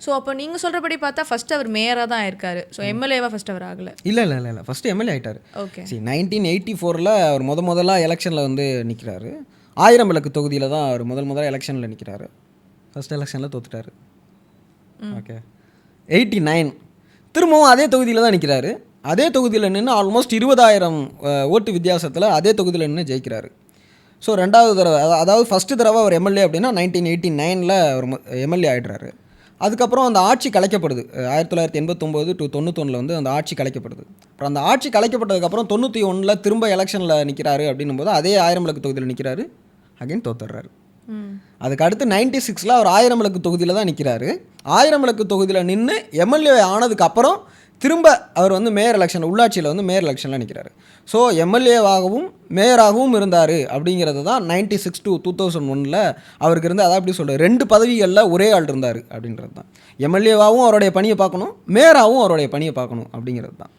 So அப்போ நீங்கள் சொல்கிறபடி பார்த்தா ஃபர்ஸ்ட் அவர் மேயராக தான் ஆயிருக்காரு. ஸோ எம்எல்ஏவா ஃபர்ஸ்ட் அவர் ஆகலை. இல்லை ஃபஸ்ட்டு எம்எல்ஏ ஆகிட்டார். ஓகே. 1984 அவர் முதலாக எலெக்ஷனில் வந்து நிற்கிறாரு. 1000 விளக்கு தொகுதியில் தான் அவர் முதல்ல எலெக்ஷனில் நிற்கிறாரு. ஃபஸ்ட் எலெக்ஷனில் தோத்துட்டார். ஓகே. 89 திரும்பவும் அதே தொகுதியில் தான் நிற்கிறாரு. அதே தொகுதியில் நின்று ஆல்மோஸ்ட் 20,000 ஓட்டு வித்தியாசத்தில் அதே தொகுதியில் நின்று ஜெயிக்கிறாரு. ஸோ ரெண்டாவது தடவை, அதாவது ஃபஸ்ட்டு தடவை அவர் எம்எல்ஏ அப்படின்னா 1989 அவர் எம்எல்ஏ ஆகிடுறாரு. அதுக்கப்புறம் அந்த ஆட்சி கலைக்கப்படுது. 1989 to 91 வந்து அந்த ஆட்சி கலைக்கப்படுது. அப்புறம் அந்த ஆட்சி கலைக்கப்பட்டதுக்கப்புறம் 91 திரும்ப எலெக்ஷனில் நிற்கிறாரு அப்படின்னும் போது அதே 1000 விளக்கு தொகுதியில் நிற்கிறாரு. அகைன் தோத்துடுறாரு. அதுக்கு அடுத்து 96 அவர் 1000 விளக்கு தொகுதியில் தான் நிற்கிறாரு. 1000 விளக்கு தொகுதியில் நின்று எம்எல்ஏ ஆனதுக்கப்புறம் திரும்ப அவர் வந்து மேயர் எலெக்ஷன், உள்ளாட்சியில் வந்து மேயர் எலெக்ஷனில் நிற்கிறாரு. ஸோ எம்எல்ஏவாகவும் மேயராகவும் இருந்தார் அப்படிங்கிறது தான் 96 to 2001 அவருக்கு இருந்து, அதாவது எப்படி சொல்கிறது, 2 பதவிகளில் ஒரே ஆள் இருந்தார் அப்படின்றது தான். எம்எல்ஏவாகவும் அவருடைய பணியை பார்க்கணும், மேயராகவும் அவருடைய பணியை பார்க்கணும் அப்படிங்கிறது தான்.